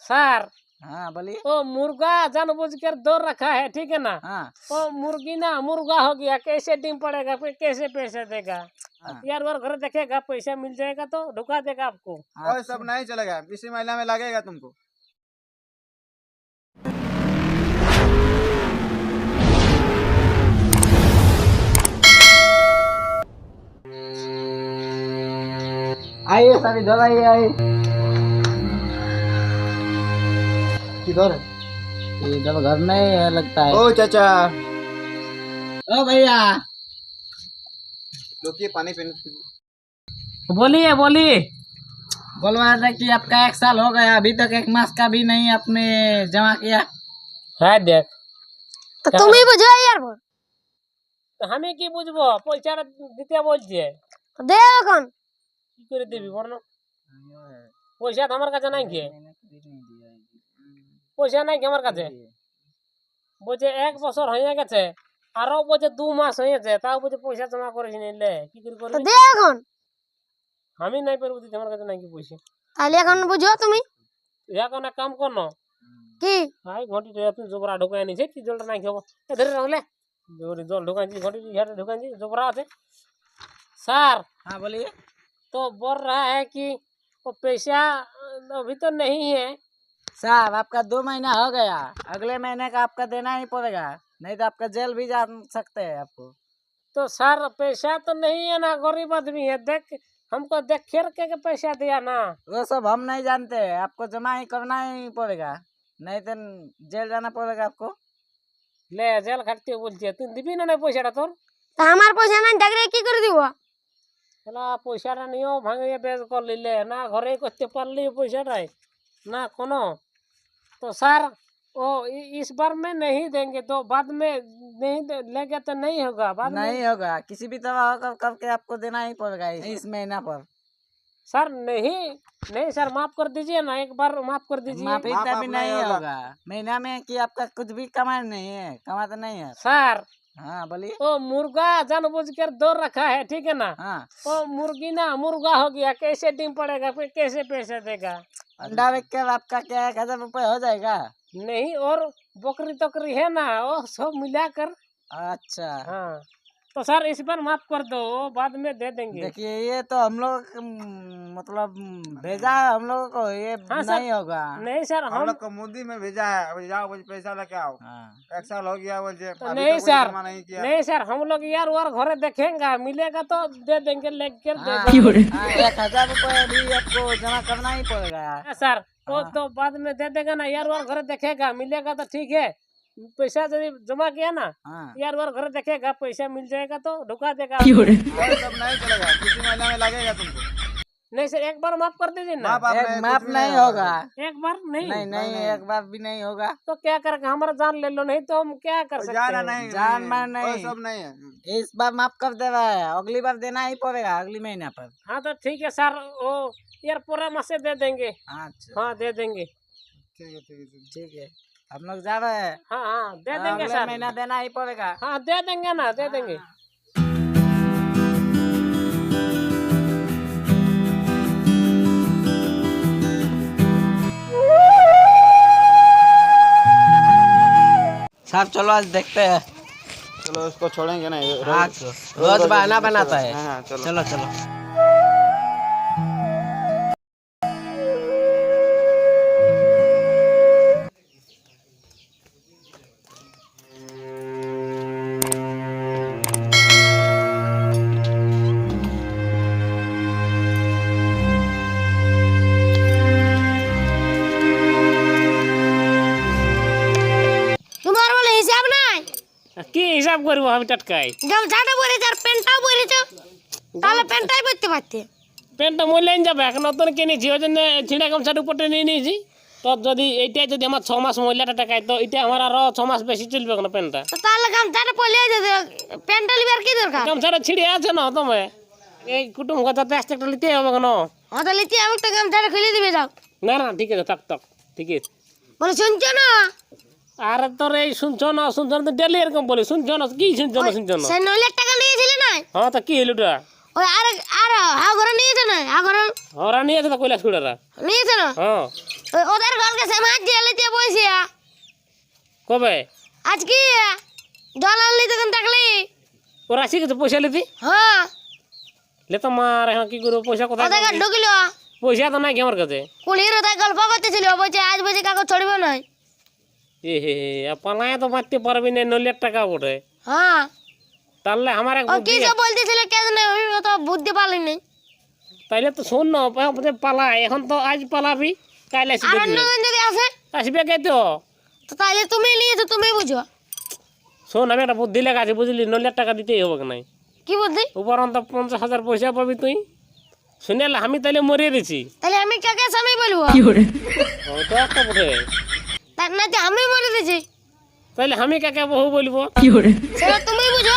Sir. हाँ बोलिए। वो मुर्गा जानबूझ कर दौड़ रखा है, ठीक है ना। हाँ वो मुर्गी ना मुर्गा हो गया, कैसे डिम पड़ेगा, फिर कैसे पैसे देगा। हाँ। यार वो घर देखेगा, पैसा मिल जाएगा तो ढुका देगा आपको। और सब नहीं चलेगा, इसी महीना में लगेगा तुमको। आइए सर, इधर आइए। आइए किधर है? इधर घर नहीं है लगता है। ओ चाचा, ओ भैया, रुकिए पानी पीने। बोलिए बोलिए। बोल रहा था कि आपका 1 साल हो गया, अभी तक 1 मास का भी नहीं आपने जमा किया। है देख तो तुम ही बुझो यार वो। तो हमें की बुझबो, पैसा दिते बोलछे तो दे कौन की करे देबी बरनो। पैसा तो हमर काছে নাই के, पैसा নাই के हमर কাছে। বুঝে 1 বছর হয়ে গেছে, আরো বুঝে 2 মাস হয়েছে, তাও বুঝে পয়সা জমা করিস নি। লে কি করে তো করবি? দে কौन আমি নাই পারবো দিতে, আমার কাছে নাই কি পয়সা। তাহলে এখন বুঝো তুমি এখন এক কাম করনো, কি ভাই ঘন্টি তুই জবরা ঢুকাই নিছে, কি জলটা নাই খাবো। এ ধরে রাখলে জল ঢুকাইছি, ঘন্টি ঘাটে ঢুকাইছি, জবরা আছে। सर। हाँ बोलिए। तो बोल रहा है कि वो पैसा अभी तो नहीं है। साहब आपका 2 महीना हो गया, अगले महीने का आपका देना ही पड़ेगा, नहीं तो आपका जेल भी जा सकते हैं आपको। तो सर पैसा तो नहीं है ना, गरीब आदमी है, देख हमको देख खेर के पैसा दिया ना। वो सब हम नहीं जानते, आपको जमा ही करना ही पड़ेगा, नहीं तो जेल जाना पड़ेगा आपको। ले जेल खाटते बोलছে, তুই দিবি না না পয়সাটা তোর? তা আমার পয়সা নাই, ডাকরে কি করে দিব? এলা পয়সাটা নিও ভাঙিয়ে বেজ কর লিলে না, ঘরে করতে পারলি পয়সাটাই না কোনো। तो सर वो इस बार में नहीं देंगे, तो बाद में नहीं लेंगे तो नहीं होगा, बाद में नहीं होगा, किसी भी तरह करके आपको देना ही पड़ेगा इस महीना पर। सर नहीं नहीं सर, माफ कर दीजिए ना, एक बार माफ कर दीजिए। माफी माफ भी आप नहीं नहीं होगा महीना में, कि आपका कुछ भी कमाई नहीं है, कमाते नहीं है। सर हाँ बोलिए। वो मुर्गा जानबूझ कर दौड़ रखा है, ठीक है ना। हाँ वो मुर्गी ना मुर्गा हो गया, कैसे डिम पड़ेगा, फिर कैसे पैसे देगा। अंडा बेच कर आपका क्या 1,000 रुपये हो जाएगा? नहीं, और बकरी तकरी है ना, वो सब मिलाकर। अच्छा हाँ तो सर इस बार माफ कर दो, वो बाद में दे देंगे। देखिए, ये तो हम लोग मतलब भेजा है हम लोगों को, ये हाँ सर। नहीं होगा। नहीं सर हम लोग को मोदी में भेजा है, अभी जाओ बोल पैसा लेके आओ। हाँ 1 साल हो गया बोल, तो अभी नहीं तक कोई सर, जमा नहीं किया। नहीं सर, हम लोग यार और घरे देखेंगे, मिलेगा तो दे देंगे, लेकर दे हाँ, देंगे। 1,000 रुपये भी आपको जमा करना ही पड़ेगा। हाँ सर, तो बाद में दे देगा ना, यार और घर देखेगा, मिलेगा तो ठीक है। पैसा यदि जमा किया ना, हाँ यार और घर देखेगा, पैसा मिल जाएगा तो ढुका देगा। और सब नहीं चलेगा, इसी महीना में लगेगा तुमको। नहीं सर, एक बार माफ कर दीजिए ना। माफ एक माफ नहीं होगा। एक बार नहीं, नहीं नहीं, एक बार भी नहीं होगा। तो क्या करेगा, हमारा जान ले लो, नहीं तो हम क्या कर सकते जाना हैं। नहीं, जान मार नहीं। और सब नहीं है। इस बार माफ कर दे रहा है, अगली बार देना ही पड़ेगा, अगली महीना पर। हाँ तो ठीक है सर, वो यार पूरा मासे दे देंगे। अच्छा हाँ दे देंगे। ठीक है ठीक है। ठीक है, हम लोग जा रहे हैं। हाँ हाँ दे देंगे अगले सर। महीना देना ही पड़ेगा। हाँ दे देंगे ना, दे देंगे। साहब चलो आज देखते हैं। चलो उसको छोड़ेंगे नहीं, आज रोज बहाना बनाता है। हाँ चलो चलो चलो। তোমার বলে হিসাব নাই? কি হিসাব করবো আমি টাটকাই? গামছাটা পরেছ আর প্যান্টটাও পরেছ, তাহলে প্যান্টটাই পরতে পারতে। প্যান্টটা মূল্যায়ন যাবে, এখন নতুন কিনেছি, ওই জন্য ছিঁড়া গামছাটা উপরে নিয়ে নিয়েছি। তো যদি এইটাই যদি আমার 6 মাস মহিলাটা টাকায়, তো এটা আমার আরো 6 মাস বেশি চলবে কেন প্যান্টটা। তো তাহলে গামছাটা পরলে যেতে, প্যান্টটা লিবার কি দরকার? গামছাটা ছিঁড়ে আছে না তোমার, এই কুটুম কথাতে আসতে একটা নিতে হবে কেন? তাহলে তুই আমাকে তো গামছাটা খুলে দিবে যাও। না না ঠিক আছে, থাক থাক ঠিক আছে। বলে শুনছো না? আর তোর এই শুনছো না তো ডেলি এরকম বলি, শুনছো না কি শুনছো না শুনছো না। সে 9 লাখ টাকা নিয়েছিলে না? হ্যাঁ তো কি হলো ওটা? ওই আর আর হা ঘরে নিয়েছে না? হা ঘরে ওরা নিয়েছে তো কৈলাস কুড়ারা। নিয়েছে না? হ্যাঁ ওদের ঘর গেছে মাছ জেলে দিয়ে বসে কবে আজ কি জল আনলি তখন থাকলি ওরা আসি গেছে পয়সা লিতি হ্যাঁ লে তো মার এখন কি করবো পয়সা কোথায় ওদের ঘর পাবি? ঢুকিল পয়সা তো নাই কি আমার কাছে কুলির ওদের গল্প করতেছিল বলছে আজ বলছে কাগজ ছড়িবে নাই এ হে পালায় তো মারতে পারবি না 9 লাখ টাকা ওঠে হ্যাঁ তাহলে আমার এক ও বুদ্ধি কি সব বলতেছিল কে জানে আমি অত বুদ্ধি পারলি নাই তাইলে তো শোন না পালা এখন তো আজ পালাবি কাল আসবি আর অন্যজন যদি আসে আসবে কে তো তো তাহলে তুমি নিয়েছো তুমি বুঝো শোন আমি একটা বুদ্ধি লেখা আছে বুঝলি 9 লাখ টাকা দিতেই হবে নাই কি বুদ্ধি উপরন্ত 50,000 পয়সা পাবি তুই শুনেল আমি তাইলে মরিয়ে দিছি তাহলে আমি কাকে স্বামী বলবো ও তো একটা বটে তার না যে আমি মরে দিছি তাইলে আমি কাকে বহু বলবো সেটা তুমি বুঝো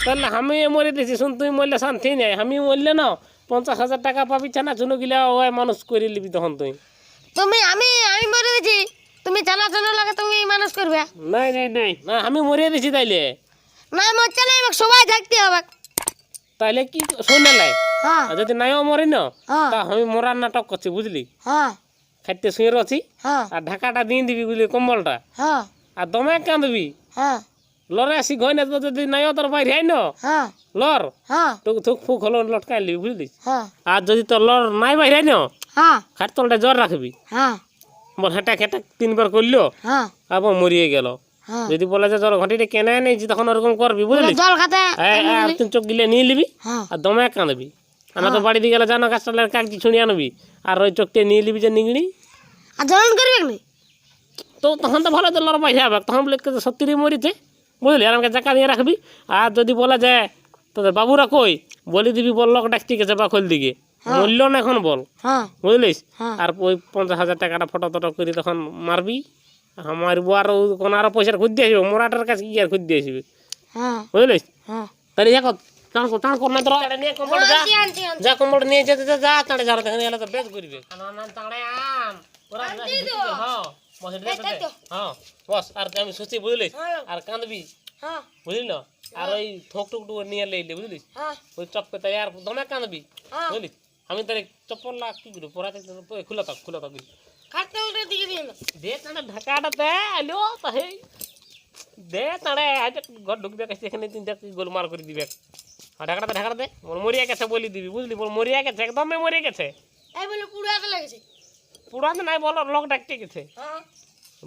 তাহলে আমি মরে দিছি শুন তুই মরলে শান্তি নেই আমি মরলে না 50,000 টাকা পাবি ছানা চুনো গিলা ওই মানুষ করে নিবি তখন তুই তুমি আমি মরে দিছি তুমি জানা জানা লাগে তুমি মানুষ করবে নাই নাই নাই না আমি মরিয়ে দিছি তাইলে না মরতে নাই আমাকে সবাই থাকতে হবে তাইলে কি শুনে লাই হ্যাঁ আর যদি নাইও মরি না হ্যাঁ তা আমি মরার নাটক করছি বুঝলি হ্যাঁ খাইতে শুয়ে রছি হ্যাঁ আর ঢাকাটা দিয়ে দিবি বুঝলি কম্বলটা হ্যাঁ আর দমে কাঁদবি হ্যাঁ লরে আসি ঘই না যদি নাইও তোর বাইরে আই ন হ্যাঁ লর হ্যাঁ তোক থুক ফুক হলো লটকাই লিবি বুঝলি হ্যাঁ আর যদি তোর লর নাই বাইরে আই ন হ্যাঁ খাট তলটা জ্বর রাখবি হ্যাঁ বল হেঁটা খেটা 3 বার করলো হ্যাঁ আবার মরিয়ে গেল হ্যাঁ যদি বলে যে জ্বর ঘটিটা কেনে নেই তখন ওরকম করবি বুঝলি জল খাতে আর তুই চোখ গিলে নিয়ে নিবি হ্যাঁ আর দমে কাঁদবি আমরা তো বাড়ি দিয়ে গেলে জানো গাছটালের কাগজি ছুঁড়িয়ে আনবি আর ওই চোখটা নিয়ে নিবি যে নিগড়ি আর জ্বলন করবে না তো তখন তো ভালো তো লড় পাইছে আবার তখন বলে সত্যি মরিছে বুঝলি আর আমাকে জাকা দিয়ে রাখবি আর যদি বলা যায় তোদের বাবুরা কই বলি দিবি বল লোক ডাকতে গেছে বা খোল দিকে মূল্য না এখন বল হ্যাঁ বুঝলিস হ্যাঁ। আর ওই 50,000 টাকাটা ফটো টটো করে তখন মারবি মারবো আর কোনো আরো পয়সার খুঁজ দিয়ে আসবে মোরাটার কাছে কি আর খুঁজ দিয়ে আসবে হ্যাঁ বুঝলিস হ্যাঁ তাহলে দেখো টান কর না তোরা নিয়ে কম্বল যা আনছি যা কম্বল নিয়ে যেতে যা তাড়ে যা দেখেন এলা তো বেশ করবে না তাড়ে আম ওরা হ্যাঁ বস হ্যাঁ বস আর আমি সুচি বুঝলিস আর কাঁদবি হ্যাঁ বুঝলি না আর ওই থোক টুক টুক নিয়ে লইলে বুঝলিস হ্যাঁ ওই চপ্পে তাই আর দমে কাঁদবি হ্যাঁ বুঝলি আমি তার চপ্পল লাগ কি করবো পড়াতে খুলে থাক কাটতে উল্টে দিকে দিয়ে না দে তাড়ে ঢাকাটা দে আলো তাহে দে তাড়ে আজ ঘর ঢুকবে কাছে এখানে 3টা গোলমাল করে দিবে আর ঢাকাটা দে মরিয়া গেছে বলি দিবি বুঝলি বল মরিয়া গেছে একদমই মরিয়া গেছে এই বলে পুরাতে লাগেছে পুরাতে নাই বল লোক ডাকতে গেছে হ্যাঁ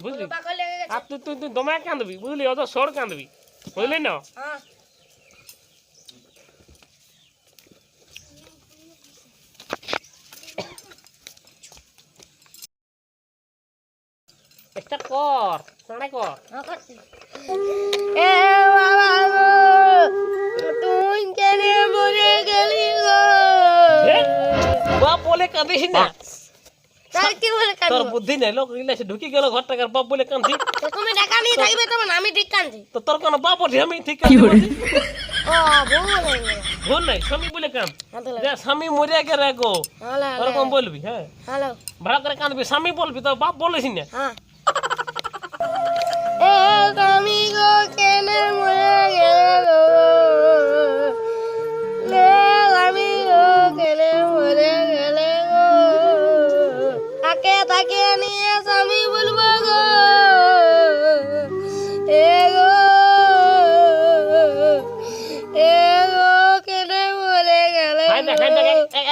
বুঝলি পাকল লেগে গেছে আর তুই দমে কাঁদবি বুঝলি অত সর কাঁদবি বুঝলি না হ্যাঁ একটা কর তাড়ে কর এ বাবা গো তুই কেন মরে গেলি গো বাপ বলে কাঁদিস না তার কি বলে তোর কাঁদবো বুদ্ধি নাই লোক ইলাসে ঢুকি গেল ঘর টাকার বাপ বলে কাঁদি তো তুমি ঢাকা নিয়ে থাকবে তখন আমি ঠিক কাঁদছি তো তোর কোনো বাপ ওঠে আমি ঠিক কাঁদি বলছি। ও ভুল হয়ে গেল ভুল নাই স্বামী বলে কাঁদ হ্যালো যে স্বামী মরিয়া গেলে গো হ্যালো ওরকম বলবি হ্যাঁ হ্যালো ভালো করে কাঁদবি স্বামী বলবি তো বাপ বলিস না হ্যাঁ এ আমি গো কেন মরে গেল লে আমি গো কেন মরে গেল গো তাকে নিয়ে আমি বলবো গো এ গো কেন মরে গেল খাই দেখ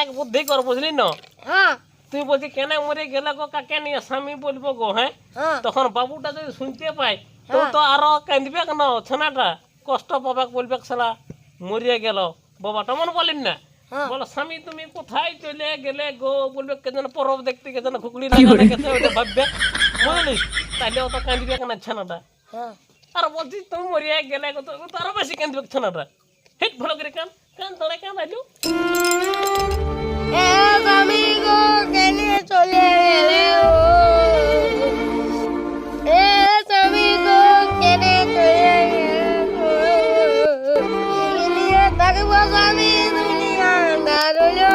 এক বুদ্ধি কর বুঝলি না হ্যাঁ তুই বলছি কেন মরে গেলে গো কাকে নিয়ে স্বামী বলবো গো হ্যাঁ হ্যাঁ তখন বাবুটা যদি শুনতে পায় তো আরো কাঁদবে কেন ছানাটা কষ্ট পাবে বলবে সালা মরিয়া গেল বাবাটা মনে বলেন না হ্যাঁ। বলো স্বামী তুমি কোথায় চলে গেলে গো বলবে কেন পরব দেখতে গেছে না খুকড়ি লাগাতে গেছে ওটা ভাববে বুঝলি তাইলে অত কাঁদবে কেন ছানাটা হ্যাঁ আর বলছি তুমি মরিয়া গেলে গো তো আরো বেশি কাঁদবে ছানাটা হেট ভালো করে কান তোরা কান আইলু এ আমি গো কেন চলে গেলে ও এ আমি গো কেন চলে গেলে দুনিয়া থাকবো আমি দুনিয়া দারুলো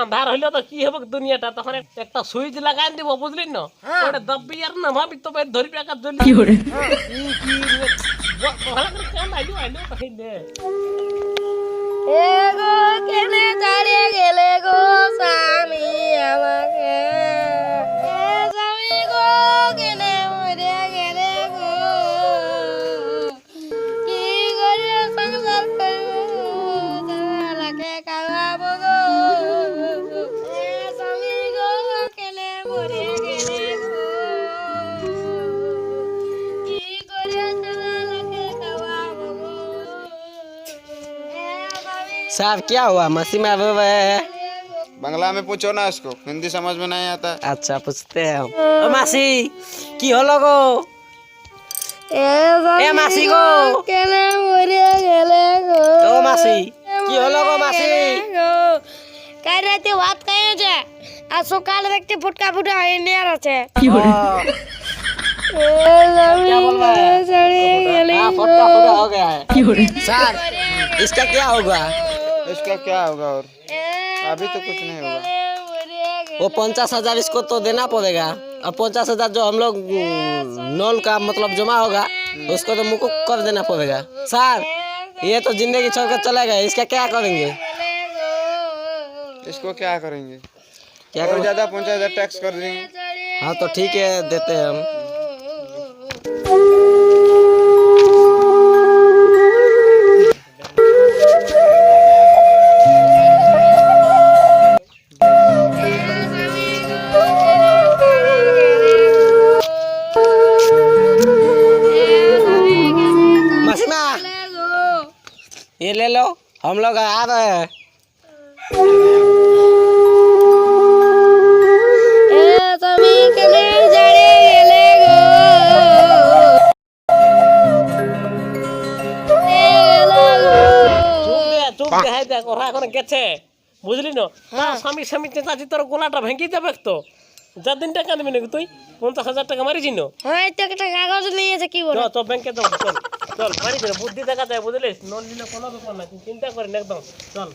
আন্ধার হইলে তো কি হবে দুনিয়াটা তখন একটা সুইচ লাগাই দিব বুঝলি না ওটা দব্বি আর না ভাবি তো ধরবি একা জ্বলি কি করে ভালো করে কান আইলু তাই দে এ গো কেন দাঁড়িয়ে গেলে গো স্বামী আমাকে सर क्या हुआ मसी में रो रहे हैं? बांग्ला में पूछो ना इसको, हिंदी समझ में नहीं आता। अच्छा पूछते हैं हम। ओ मासी की हलो गो? ए मासी गो, কেনে মরে গেলে গো ओ मासी की हलो गो मासी? কাল রাতে ভাত খাইয়েছে আর সকালে দেখতে ফুটকা ফুটা হয়ে নিয়ে আছে क्या बोल रहा है? हाँ फटा फटा हो गया है। सर इसका क्या होगा? इसका क्या होगा? और अभी तो कुछ नहीं होगा। वो 50,000 इसको तो देना पड़ेगा। अब 50,000 जो हम लोग नॉन का मतलब जमा होगा उसको तो मुझको कर देना पड़ेगा। सर ये तो जिंदगी छोड़कर चला गया, इसका क्या करेंगे? इसको क्या करेंगे? क्या और करें? ज्यादा 50,000 टैक्स कर देंगे। हाँ तो ठीक है देते हैं हम। मसीमा ये ले लो, हम लोग आ रहे हैं। তুমি কেনে জড়ে গেলে গো চুপ দেখাই দেখ ওরা এখন গেছে বুঝলি না না স্বামী স্বামী চেঁচাচি তোর গোলাটা ভেঙে যাবে তো যা দিন টাকা দিবি নাকি তুই 50,000 টাকা মারি চিনো হ্যাঁ তো একটা কাগজ নিয়েছে কি বলে তো ব্যাংকে দাও চল চল মারি দে বুদ্ধি দেখা যায় বুঝলিস নন নিলে কোনো ব্যাপার না তুই চিন্তা করিস না একদম চল